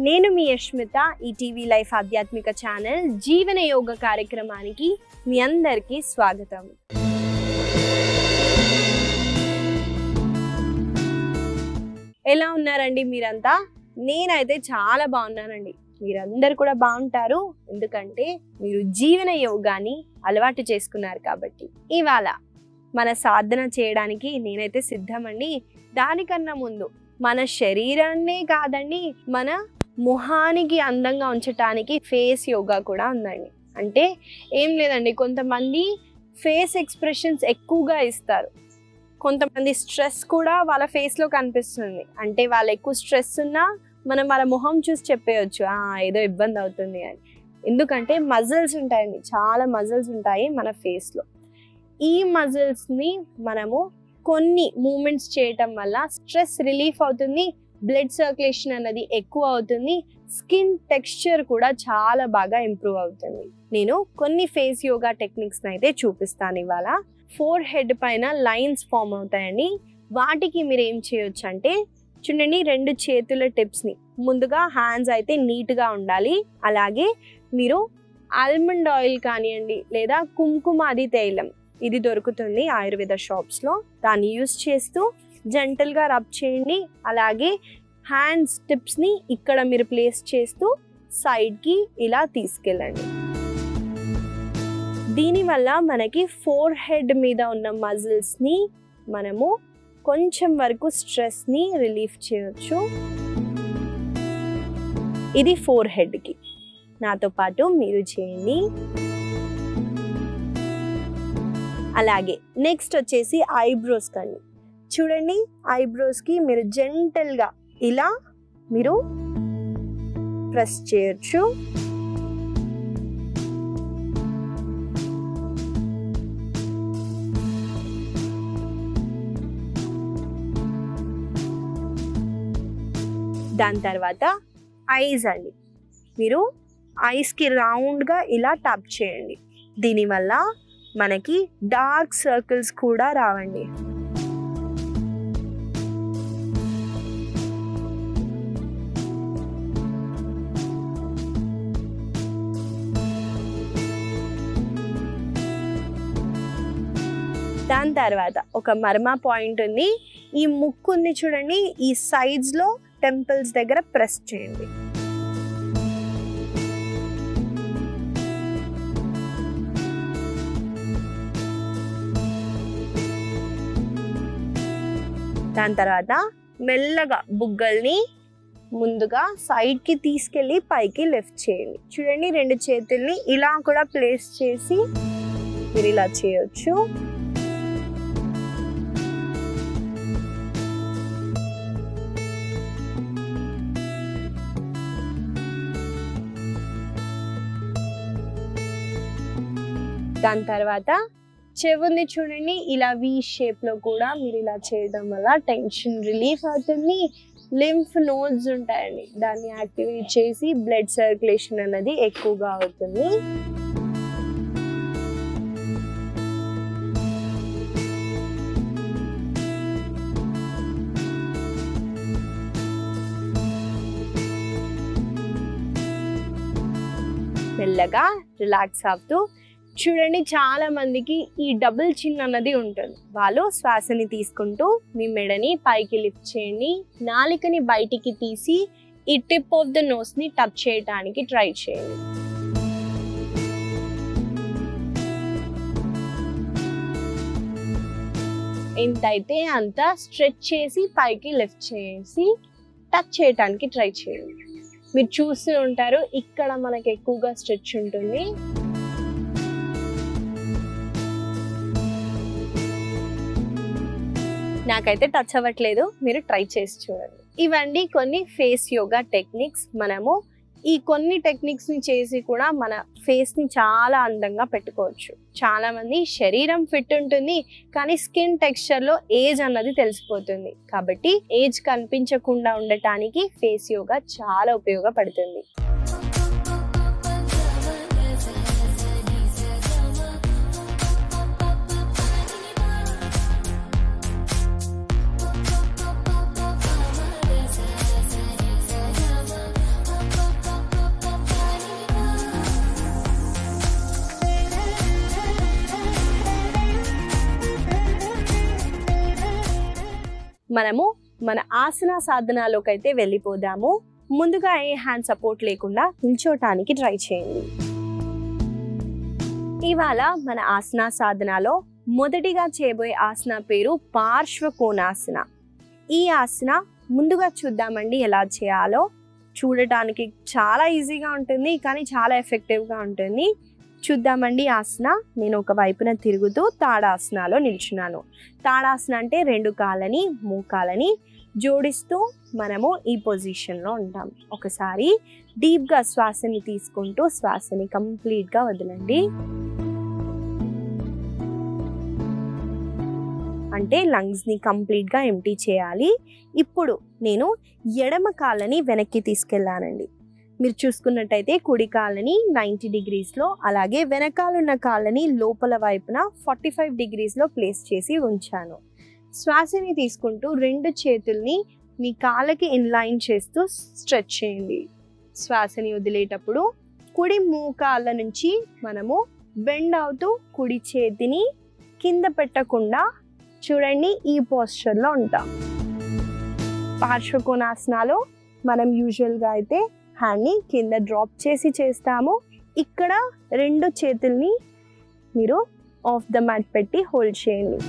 నేను మీ యష్మిత ETV life ఆధ్యాత్మిక channel జీవన యోగ కార్యక్రమానికి మీ అందరికీ స్వాగతం. ఎలా ఉన్నారండి మీరంతా? నేనైతే చాలా బాగున్నానండి. మీరందరూ కూడా బాగుంటారు, ఎందుకంటే మీరు జీవన యోగాని అలవాటు చేసుకున్నారు కాబట్టి. ఇవాళ మన సాధన చేయడానికి నేనైతే సిద్ధమండి. దానికన్నా ముందు మన శరీరాన్నే కాదండి, మన ముఖానికి అందంగా ఉంచడానికి ఫేస్ యోగా కూడా ఉందండి. అంటే ఏం లేదండి, కొంతమంది ఫేస్ ఎక్స్ప్రెషన్స్ ఎక్కువగా ఇస్తారు, కొంతమంది స్ట్రెస్ కూడా వాళ్ళ ఫేస్లో కనిపిస్తుంది. అంటే వాళ్ళు ఎక్కువ స్ట్రెస్ ఉన్నా మనం వాళ్ళ ముఖం చూసి చెప్పేయచ్చు ఏదో ఇబ్బంది అవుతుంది అని. ఎందుకంటే మజిల్స్ ఉంటాయండి, చాలా మజిల్స్ ఉంటాయి మన ఫేస్లో. ఈ మజిల్స్ని మనము కొన్ని మూమెంట్స్ చేయటం వల్ల స్ట్రెస్ రిలీఫ్ అవుతుంది, బ్లడ్ సర్క్యులేషన్ అన్నది ఎక్కువ అవుతుంది, స్కిన్ టెక్స్చర్ కూడా చాలా బాగా ఇంప్రూవ్ అవుతుంది. నేను కొన్ని ఫేస్ యోగా టెక్నిక్స్ అయితే చూపిస్తాను ఇవాళ. ఫోర్ హెడ్ పైన లైన్స్ ఫామ్ అవుతాయండి. వాటికి మీరు ఏం చేయొచ్చు అంటే, చూడండి, 2 చేతుల టిప్స్ని ముందుగా హ్యాండ్స్ అయితే నీట్గా ఉండాలి. అలాగే మీరు ఆల్మండ్ ఆయిల్ కానివ్వండి, లేదా కుంకుమాది తైలం, ఇది దొరుకుతుంది ఆయుర్వేద షాప్స్లో, దాన్ని యూస్ చేస్తూ జెంటల్గా రబ్ చేయండి. అలాగే హ్యాండ్స్ టిప్స్ని ఇక్కడ మీరు ప్లేస్ చేస్తూ సైడ్కి ఇలా తీసుకెళ్ళండి. దీనివల్ల మనకి ఫోర్ హెడ్ మీద ఉన్న మజిల్స్ని మనము కొంచెం వరకు స్ట్రెస్ని రిలీఫ్ చేయొచ్చు. ఇది ఫోర్ హెడ్కి. నాతో పాటు మీరు చేయండి. అలాగే నెక్స్ట్ వచ్చేసి ఐబ్రోస్ కండి. చూడండి, ఐబ్రోస్కి మీరు జెంటల్గా ఇలా మీరు ప్రెస్ చేయొచ్చు. దాని తర్వాత ఐస్ అండి, మీరు ఐస్కి రౌండ్గా ఇలా టచ్ చేయండి. దీనివల్ల మనకి డార్క్ సర్కిల్స్ కూడా రావండి. దాని తర్వాత ఒక మర్మా పాయింట్ ఉంది. ఈ ముక్కుని చూడండి, ఈ సైడ్స్లో టెంపుల్స్ దగ్గర ప్రెస్ చేయండి. దాని తర్వాత మెల్లగా బుగ్గల్ని ముందుగా సైడ్కి తీసుకెళ్ళి పైకి లిఫ్ట్ చేయండి. చూడండి, 2 చేతుల్ని ఇలా కూడా ప్లేస్ చేసి మీరు ఇలా చేయొచ్చు. దాని తర్వాత చెవుని చూడండి, ఇలా వి షేప్లో కూడా మీరు ఇలా చేయడం వల్ల టెన్షన్ రిలీఫ్ అవుతుంది. లింఫ్ నోడ్స్ ఉంటాయండి, దాన్ని యాక్టివేట్ చేసి బ్లడ్ సర్క్యులేషన్ అనేది ఎక్కువగా అవుతుంది. మెల్లగా రిలాక్స్ అవుతూ చూడండి, చాలా మందికి ఈ డబుల్ చిన్ అన్నది ఉంటుంది. వాళ్ళు శ్వాసని తీసుకుంటూ మీ మెడని పైకి లిఫ్ట్ చేయండి. నాలికని బయటికి తీసి ఈ టిప్ ఆఫ్ ద నోస్ని టచ్ చేయడానికి ట్రై చేయండి. ఎంతైతే అంత స్ట్రెచ్ చేసి పైకి లిఫ్ట్ చేసి టచ్ చేయడానికి ట్రై చేయండి. మీరు చూస్తూ ఉంటారు, ఇక్కడ మనకి ఎక్కువగా స్ట్రెచ్ ఉంటుంది. నాకైతే టచ్ అవ్వట్లేదు, మీరు ట్రై చేసి చూడండి. ఇవన్నీ కొన్ని ఫేస్ యోగా టెక్నిక్స్. మనము ఈ కొన్ని టెక్నిక్స్ని చేసి కూడా మన ఫేస్ని చాలా అందంగా పెట్టుకోవచ్చు. చాలామంది శరీరం ఫిట్ ఉంటుంది, కానీ స్కిన్ టెక్స్చర్లో ఏజ్ అన్నది తెలిసిపోతుంది. కాబట్టి ఏజ్ కనిపించకుండా ఉండటానికి ఫేస్ యోగా చాలా ఉపయోగపడుతుంది. మనము మన ఆసన సాధనాలోకి అయితే వెళ్ళిపోదాము. ముందుగా ఏ హ్యాండ్ సపోర్ట్ లేకుండా నిల్చోటానికి ట్రై చేయండి. ఇవాళ మన ఆసన సాధనలో మొదటిగా చేయబోయే ఆసన పేరు పార్శ్వకోణాసన. ఈ ఆసన ముందుగా చూద్దామండి ఎలా చేయాలో. చూడటానికి చాలా ఈజీగా ఉంటుంది, కానీ చాలా ఎఫెక్టివ్గా ఉంటుంది. చూద్దామండి ఆసన. నేను ఒక వైపున తిరుగుతూ తాడాసనలో నిల్చున్నాను. తాడాసన అంటే 2 కాళ్ళని మోకాలని జోడిస్తూ మనము ఈ పొజిషన్లో ఉంటాం. ఒకసారి డీప్గా శ్వాసని తీసుకుంటూ శ్వాసని కంప్లీట్గా వదలండి. అంటే లంగ్స్ని కంప్లీట్గా ఎంటీ చేయాలి. ఇప్పుడు నేను ఎడమ కాళ్ళని వెనక్కి తీసుకెళ్ళానండి. మీరు చూసుకున్నట్టయితే కుడి కాళ్ళని 90 డిగ్రీస్లో, అలాగే వెనకాలన్న కాళ్ళని లోపల వైపున 45 డిగ్రీస్లో ప్లేస్ చేసి ఉంచాను. శ్వాసని తీసుకుంటూ 2 చేతుల్ని మీ కాళ్ళకి ఇన్లైన్ చేస్తూ స్ట్రెచ్ చేయండి. శ్వాసని వదిలేటప్పుడు కుడి మోకాళ్ళ నుంచి మనము బెండ్ అవుతూ కుడి చేతిని కింద పెట్టకుండా చూడండి ఈ పోస్చర్లో ఉంటాం. పార్శ్వకోణాసనలో మనం యూజువల్గా అయితే హ్యాండ్ని కింద డ్రాప్ చేసి చేస్తాము. ఇక్కడ 2 చేతుల్ని మీరు ఆఫ్ ద మ్యాట్ పెట్టి హోల్డ్ చేయండి.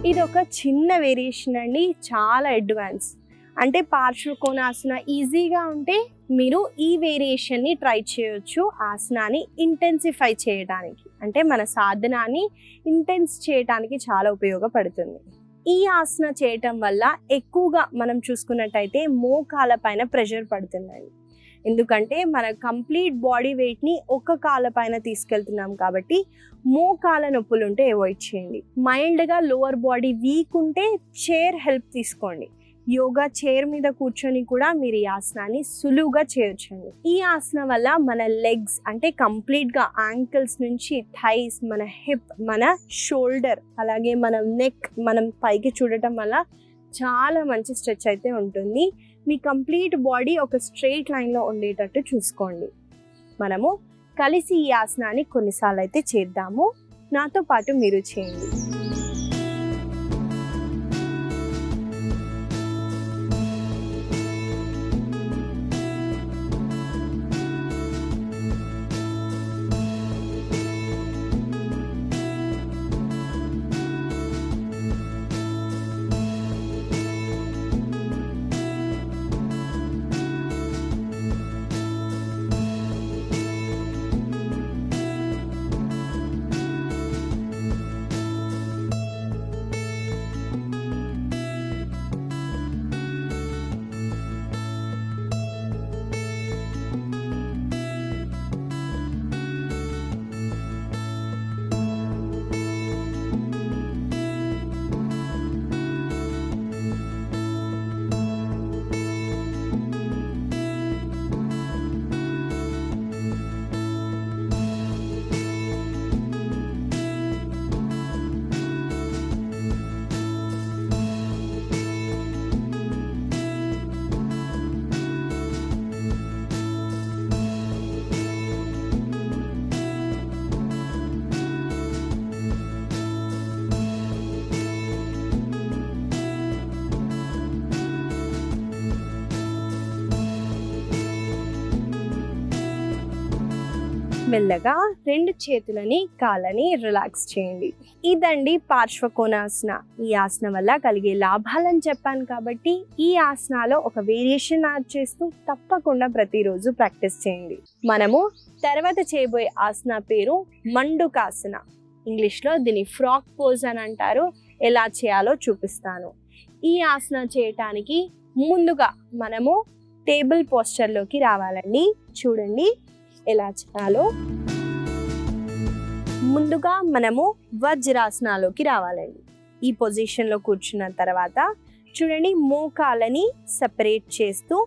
ఇది ఒక చిన్న వేరియేషన్ అండి, చాలా అడ్వాన్స్. అంటే పార్శ్వకోణాసన ఈజీగా ఉంటే మీరు ఈ వేరియేషన్ని ట్రై చేయొచ్చు. ఆసనాన్ని ఇంటెన్సిఫై చేయడానికి, అంటే మన సాధనాన్ని ఇంటెన్స్ చేయడానికి చాలా ఉపయోగపడుతుంది. ఈ ఆసన చేయటం వల్ల ఎక్కువగా మనం చూసుకున్నట్టయితే మోకాళ్ళ పైన ప్రెషర్ పడుతుందండి. ఎందుకంటే మన కంప్లీట్ బాడీ వెయిట్ని ఒక కాళ్ళ పైన తీసుకెళ్తున్నాం కాబట్టి మోకాళ్ళ నొప్పులు ఉంటే అవాయిడ్ చేయండి. మైల్డ్గా లోవర్ బాడీ వీక్ ఉంటే చైర్ హెల్ప్ తీసుకోండి. యోగా చైర్ మీద కూర్చొని కూడా మీరు ఈ ఆసనాన్ని సులువుగా చేయొచ్చండి. ఈ ఆసన వల్ల మన లెగ్స్ అంటే కంప్లీట్గా యాంకిల్స్ నుంచి థైస్, మన హిప్, మన షోల్డర్, అలాగే మన నెక్ మనం పైకి చూడటం వల్ల చాలా మంచి స్ట్రెచ్ అయితే ఉంటుంది. మీ కంప్లీట్ బాడీ ఒక స్ట్రెయిట్ లైన్లో ఉండేటట్టు చూసుకోండి. మనము కలిసి ఈ ఆసనాన్ని కొన్నిసార్లు అయితే చేద్దాము. నాతో పాటు మీరు చేయండి. మెల్లగా 2 చేతులని కాళ్ళని రిలాక్స్ చేయండి. ఇదండి పార్శ్వకోణాసన. ఈ ఆసన వల్ల కలిగే లాభాలని చెప్పాను కాబట్టి ఈ ఆసనాలో ఒక వేరియేషన్ యాడ్ చేస్తూ తప్పకుండా ప్రతిరోజు ప్రాక్టీస్ చేయండి. మనము తర్వాత చేయబోయే ఆసన పేరు మండుకాసన. ఇంగ్లీష్లో దీన్ని ఫ్రాక్ పోజ్ అని అంటారు. ఎలా చేయాలో చూపిస్తాను. ఈ ఆసన చేయటానికి ముందుగా మనము టేబుల్ పోస్చర్లోకి రావాలండి. చూడండి ఎలా చేయాలో. ముందుగా మనము వజ్రాసనాలోకి రావాలండి. ఈ పొజిషన్లో కూర్చున్న తర్వాత చూడండి మోకాళ్ళని సెపరేట్ చేస్తూ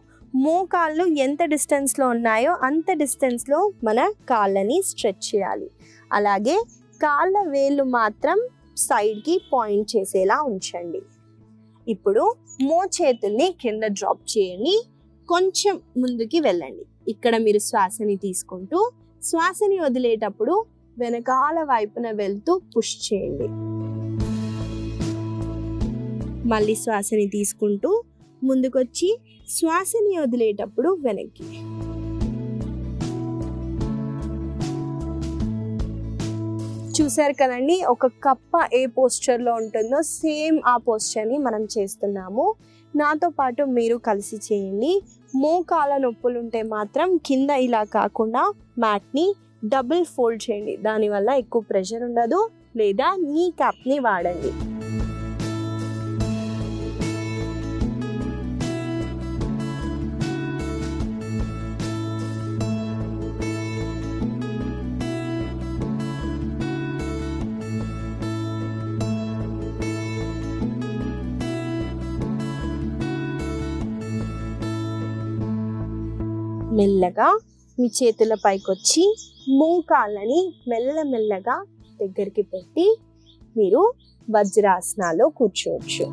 మోకాళ్ళు ఎంత డిస్టెన్స్లో ఉన్నాయో అంత డిస్టెన్స్లో మన కాళ్ళని స్ట్రెచ్ చేయాలి. అలాగే కాళ్ళ వేళ్ళు మాత్రం సైడ్కి పాయింట్ చేసేలా ఉంచండి. ఇప్పుడు చేతుల్ని కింద డ్రాప్ చేయండి. కొంచెం ముందుకి వెళ్ళండి. ఇక్కడ మీరు శ్వాసని తీసుకుంటూ శ్వాసని వదిలేటప్పుడు వెనకాల వైపున వెళ్తూ పుష్ చేయండి. మళ్ళీ శ్వాసని తీసుకుంటూ ముందుకొచ్చి శ్వాసని వదిలేటప్పుడు వెనక్కి. చూసారు కదండి, ఒక కప్ప ఏ పోస్చర్లో ఉంటుందో సేమ్ ఆ పోస్చర్ని మనం చేస్తున్నాము. నాతో పాటు మీరు కలిసి చేయండి. మోకాల నొప్పులు ఉంటే మాత్రం కింద ఇలా కాకుండా మ్యాట్ని డబుల్ ఫోల్డ్ చేయండి. దానివల్ల ఎక్కువ ప్రెషర్ ఉండదు. లేదా నీ క్యాప్ని వాడండి. మెల్లగా మీ చేతుల పైకొచ్చి మోకాళ్ళని మెల్లమెల్లగా దగ్గరికి పెట్టి మీరు వజ్రాసనాలో కూర్చోవచ్చు.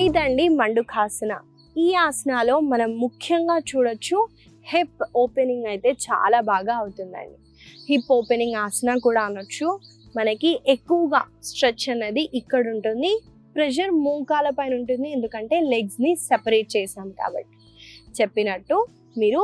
ఇదండి మండుకాసన. ఈ ఆసనాలో మనం ముఖ్యంగా చూడొచ్చు హిప్ ఓపెనింగ్ అయితే చాలా బాగా అవుతుందండి. హిప్ ఓపెనింగ్ ఆసన కూడా అనొచ్చు. మనకి ఎక్కువగా స్ట్రెచ్ అనేది ఇక్కడ ఉంటుంది. ప్రెషర్ మోకాల పైన ఉంటుంది, ఎందుకంటే లెగ్స్ని సెపరేట్ చేసాం కాబట్టి. చెప్పినట్టు మీరు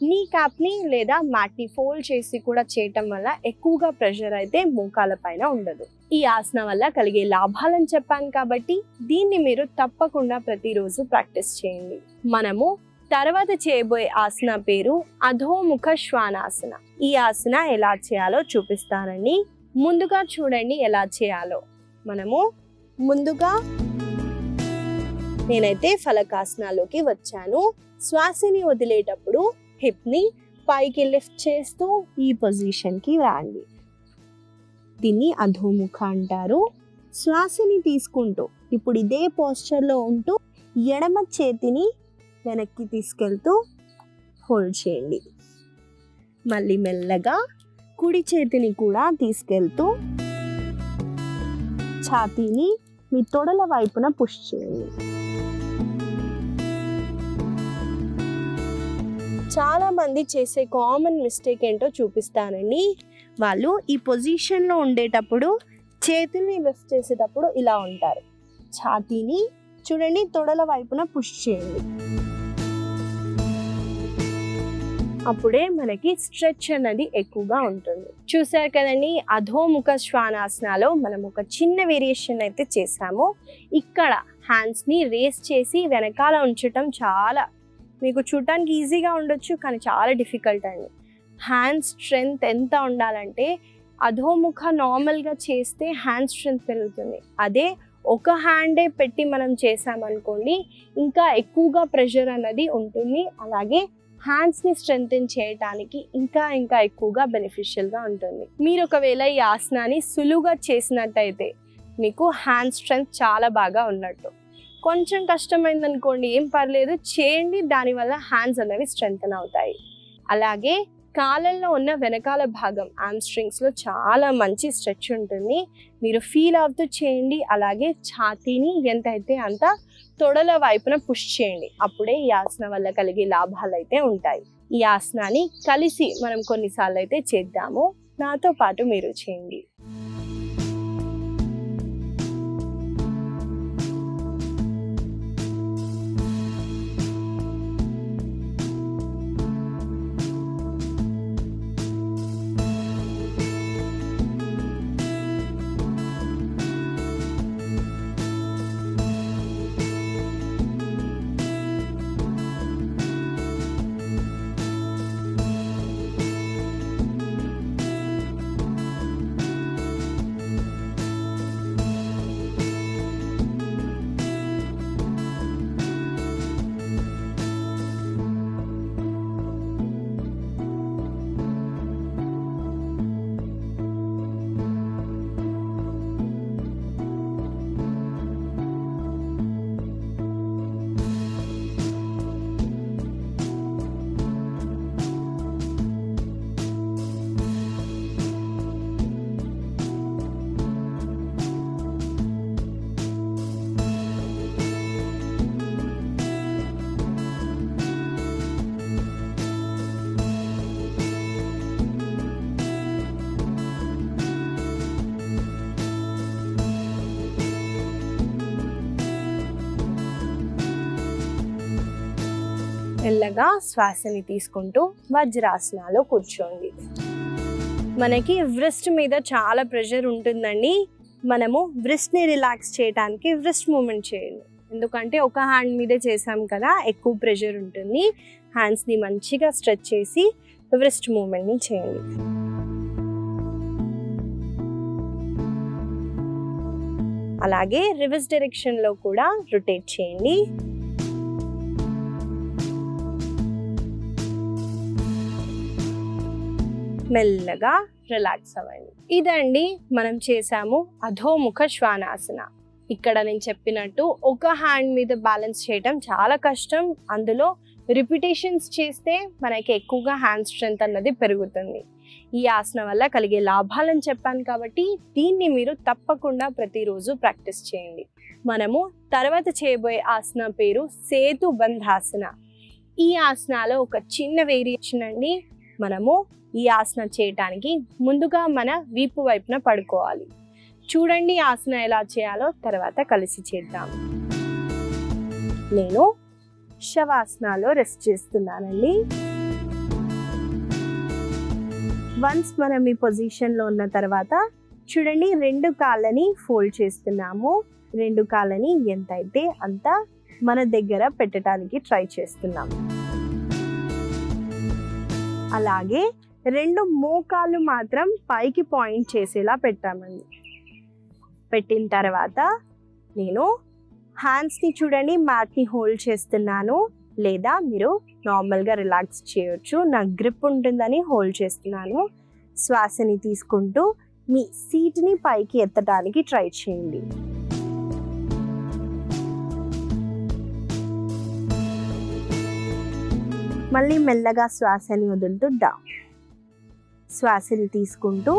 నీ క్యాప్ని లేదా మ్యాట్ని ఫోల్డ్ చేసి కూడా చేయటం వల్ల ఎక్కువగా ప్రెషర్ అయితే మోకాల పైన ఉండదు. ఈ ఆసన వల్ల కలిగే లాభాలని చెప్పాను కాబట్టి దీన్ని మీరు తప్పకుండా ప్రతిరోజు ప్రాక్టీస్ చేయండి. మనము తర్వాత చేయబోయే ఆసన పేరు అధోముఖ శ్వానాసన. ఈ ఆసన ఎలా చేయాలో చూపిస్తానండి. ముందుగా చూడండి ఎలా చేయాలో. మనము ముందుగా నేనైతే ఫలకాసనాలోకి వచ్చాను. శ్వాసని వదిలేటప్పుడు హిప్ని పైకి లిఫ్ట్ చేస్తూ ఈ పొజిషన్కి రండి. దీన్ని అధోముఖ అంటారు. శ్వాసని తీసుకుంటూ ఇప్పుడు ఇదే పోస్చర్లో ఉంటూ ఎడమ చేతిని వెనక్కి తీసుకెళ్తూ హోల్డ్ చేయండి. మళ్ళీ మెల్లగా కుడి చేతిని కూడా తీసుకెళ్తూ ఛాతీని మీ తొడల వైపున పుష్ చేయండి. చాలా మంది చేసే కామన్ మిస్టేక్ ఏంటో చూపిస్తానండి. వాళ్ళు ఈ పొజిషన్లో ఉండేటప్పుడు చేతుల్ని లిఫ్ట్ చేసేటప్పుడు ఇలా ఉంటారు. ఛాతీని చూడండి తొడల వైపున పుష్ చేయండి. అప్పుడే మనకి స్ట్రెచ్ అనేది ఎక్కువగా ఉంటుంది. చూసారు కదండి, అధోముఖ శ్వానాసనాలో మనం ఒక చిన్న వేరియేషన్ అయితే చేసాము. ఇక్కడ హ్యాండ్స్ని రేస్ చేసి వెనకాల ఉంచటం చాలా మీకు చూడటానికి ఈజీగా ఉండొచ్చు, కానీ చాలా డిఫికల్ట్ అండి. హ్యాండ్ స్ట్రెంగ్త్ ఎంత ఉండాలంటే అధోముఖ నార్మల్గా చేస్తే హ్యాండ్ స్ట్రెంగ్త్ పెరుగుతుంది. అదే ఒక హ్యాండే పెట్టి మనం చేసామనుకోండి ఇంకా ఎక్కువగా ప్రెషర్ అన్నది ఉంటుంది. అలాగే హ్యాండ్స్ని స్ట్రెంగ్తెన్ చేయడానికి ఇంకా ఎక్కువగా బెనిఫిషియల్గా ఉంటుంది. మీరు ఒకవేళ ఈ ఆసనాన్ని సులువుగా చేసినట్టయితే మీకు హ్యాండ్ స్ట్రెంగ్త్ చాలా బాగా ఉన్నట్టు. కొంచెం కష్టమైంది అనుకోండి, ఏం పర్లేదు, చేయండి. దానివల్ల హ్యాండ్స్ అనేవి స్ట్రెంగ్తెన్ అవుతాయి. అలాగే కాళ్ళల్లో ఉన్న వెనకాల భాగం హ్యామ్స్ట్రింగ్స్లో చాలా మంచి స్ట్రెచ్ ఉంటుంది. మీరు ఫీల్ అవుతూ చేయండి. అలాగే ఛాతీని ఎంతైతే అంత తొడల వైపున పుష్ చేయండి. అప్పుడే ఈ ఆసన వల్ల కలిగే లాభాలు అయితే ఉంటాయి. ఈ ఆసనాన్ని కలిసి మనం కొన్నిసార్లు అయితే చేద్దాము. నాతో పాటు మీరు చేయండి. మెల్లగా శ్వాసని తీసుకుంటూ వజ్రాసనాలో కూర్చోండి. మనకి వ్రిస్ట్ మీద చాలా ప్రెషర్ ఉంటుందండి. మనము వ్రిస్ట్ని రిలాక్స్ చేయడానికి వ్రిస్ట్ మూమెంట్ చేయండి. ఎందుకంటే ఒక హ్యాండ్ మీదే చేసాం కదా, ఎక్కువ ప్రెషర్ ఉంటుంది. హ్యాండ్స్ని మంచిగా స్ట్రెచ్ చేసి వ్రిస్ట్ మూమెంట్ని చేయండి. అలాగే రివర్స్ డైరెక్షన్లో కూడా రొటేట్ చేయండి. మెల్లగా రిలాక్స్ అవ్వండి. ఇదండి మనం చేసాము అధోముఖ శ్వానాసన. ఇక్కడ నేను చెప్పినట్టు ఒక హ్యాండ్ మీద బ్యాలెన్స్ చేయటం చాలా కష్టం. అందులో రిపిటేషన్స్ చేస్తే మనకి ఎక్కువగా హ్యాండ్ స్ట్రెంత్ అన్నది పెరుగుతుంది. ఈ ఆసన వల్ల కలిగే లాభాలను చెప్పాను కాబట్టి దీన్ని మీరు తప్పకుండా ప్రతిరోజు ప్రాక్టీస్ చేయండి. మనము తర్వాత చేయబోయే ఆసన పేరు సేతు బంధాసన. ఈ ఆసనాలో ఒక చిన్న వేరియేషన్ అండి. మనము ఈ ఆసన చేయటానికి ముందుగా మన వీపు వైపున పడుకోవాలి. చూడండి ఆసన ఎలా చేయాలో తర్వాత కలిసి చేద్దాం. నేను శవాసనాలో రెస్ట్ చేస్తున్నానండి. వన్స్ మనం ఈ పొజిషన్లో ఉన్న తర్వాత చూడండి, 2 కాళ్ళని ఫోల్డ్ చేస్తున్నాము. 2 కాళ్ళని ఎంతైతే అంత మన దగ్గర పెట్టడానికి ట్రై చేస్తున్నాం. అలాగే 2 మోకాళ్ళు మాత్రం పైకి పాయింట్ చేసేలా పెట్టామండి. పెట్టిన తర్వాత నేను హ్యాండ్స్ని చూడండి మ్యాట్ని హోల్డ్ చేస్తున్నాను, లేదా మీరు నార్మల్గా రిలాక్స్ చేయొచ్చు. నా గ్రిప్ ఉంటుందని హోల్డ్ చేస్తున్నాను. శ్వాసని తీసుకుంటూ మీ సీట్ని పైకి ఎత్తడానికి ట్రై చేయండి. మళ్ళీ మెల్లగా శ్వాసని వదులుతూ డౌన్. శ్వాసని తీసుకుంటూ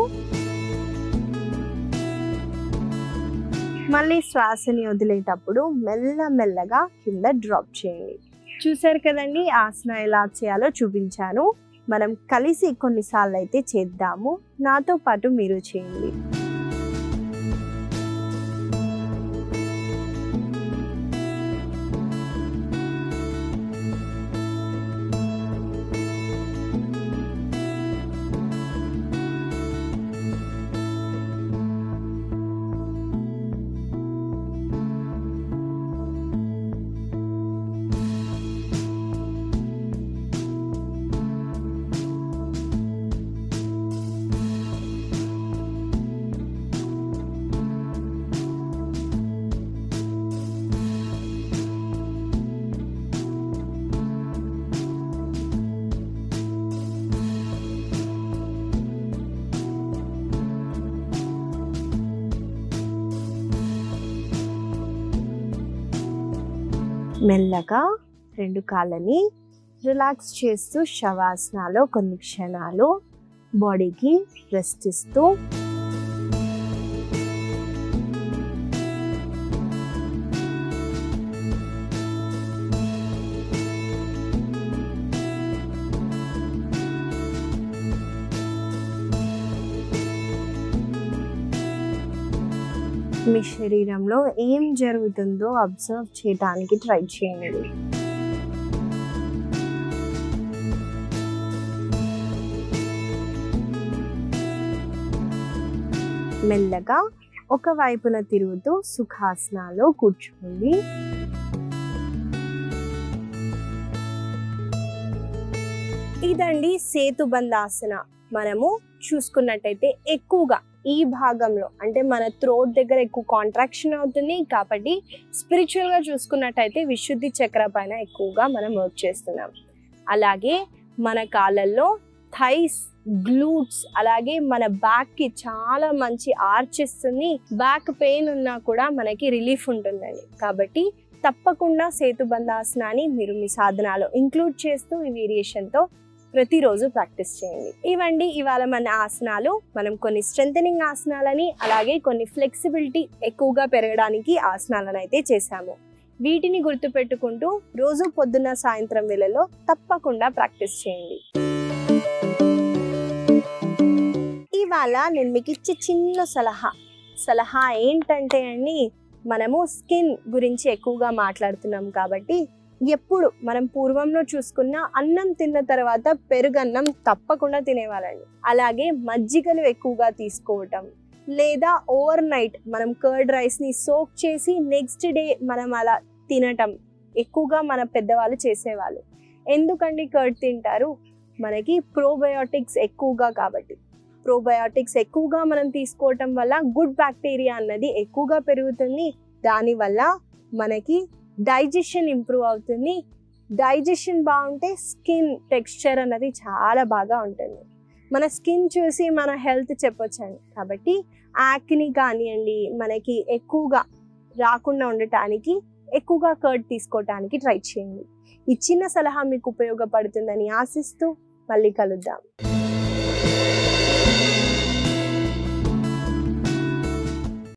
మళ్ళీ శ్వాసని వదిలేటప్పుడు మెల్లమెల్లగా కింద డ్రాప్ చేయండి. చూసారు కదండి ఆసన ఎలా చేయాలో చూపించాను. మనం కలిసి కొన్నిసార్లు అయితే చేద్దాము. నాతో పాటు మీరు చేయండి. మెల్లగా 2 కాళ్ళని రిలాక్స్ చేస్తూ శవాసనాలో కొన్ని క్షణాలు బాడీకి రెస్ట్ ఇస్తూ మీ శరీరంలో ఏం జరుగుతుందో అబ్జర్వ్ చేయడానికి ట్రై చేయండి. మెల్లగా ఒక వైపున తిరుగుతూ సుఖాసనాలో కూర్చోండి. ఇదండి సేతుబంధాసన. మనము చూసుకున్నట్టయితే ఎక్కువగా ఈ భాగంలో అంటే మన థ్రోట్ దగ్గర ఎక్కువ కాంట్రాక్షన్ అవుతుంది కాబట్టి స్పిరిచువల్గా చూసుకున్నట్టయితే విశుద్ధి చక్ర పైన ఎక్కువగా మనం వర్క్ చేస్తున్నాం. అలాగే మన కాళ్ళల్లో థైస్, గ్లూట్స్, అలాగే మన బ్యాక్కి చాలా మంచి ఆర్చ్ ఇస్తుంది. బ్యాక్ పెయిన్ ఉన్నా కూడా మనకి రిలీఫ్ ఉంటుందండి. కాబట్టి తప్పకుండా సేతుబంధాసనాన్ని మీరు మీ సాధనాలో ఇంక్లూడ్ చేస్తూ ఈ వేరియేషన్తో ప్రతిరోజు ప్రాక్టీస్ చేయండి. ఇవండి ఇవాళ మన ఆసనాలు. మనం కొన్ని స్ట్రెంథనింగ్ ఆసనాలని అలాగే కొన్ని ఫ్లెక్సిబిలిటీ ఎక్కువగా పెరగడానికి ఆసనాలను అయితే చేశాము. వీటిని గుర్తుపెట్టుకుంటూ రోజు పొద్దున్న సాయంత్రం వేళలో తప్పకుండా ప్రాక్టీస్ చేయండి. ఇవాళ నేను మీకు ఇచ్చే చిన్న సలహా ఏంటంటే అండి, మనము స్కిన్ గురించి ఎక్కువగా మాట్లాడుతున్నాం కాబట్టి ఎప్పుడు మనం పూర్వంలో చూసుకున్న అన్నం తిన్న తర్వాత పెరుగన్నం తప్పకుండా తినేవాళ్ళండి. అలాగే మజ్జిగలు ఎక్కువగా తీసుకోవటం, లేదా ఓవర్ నైట్ మనం కర్డ్ రైస్ని సోక్ చేసి నెక్స్ట్ డే మనం అలా తినటం ఎక్కువగా మన పెద్దవాళ్ళు చేసేవాళ్ళు. ఎందుకండి కర్డ్ తింటారు? మనకి ప్రోబయోటిక్స్ ఎక్కువగా కాబట్టి. ప్రోబయోటిక్స్ ఎక్కువగా మనం తీసుకోవటం వల్ల గుడ్ బ్యాక్టీరియా అన్నది ఎక్కువగా పెరుగుతుంది. దానివల్ల మనకి డైజెషన్ ఇంప్రూవ్ అవుతుంది. డైజెషన్ బాగుంటే స్కిన్ టెక్స్చర్ అన్నది చాలా బాగా ఉంటుంది. మన స్కిన్ చూసి మన హెల్త్ చెప్పొచ్చండి. కాబట్టి యాక్ని కానివ్వండి మనకి ఎక్కువగా రాకుండా ఉండటానికి ఎక్కువగా కర్డ్ తీసుకోవటానికి ట్రై చేయండి. ఈ చిన్న సలహా మీకు ఉపయోగపడుతుందని ఆశిస్తూ మళ్ళీ కలుద్దాం.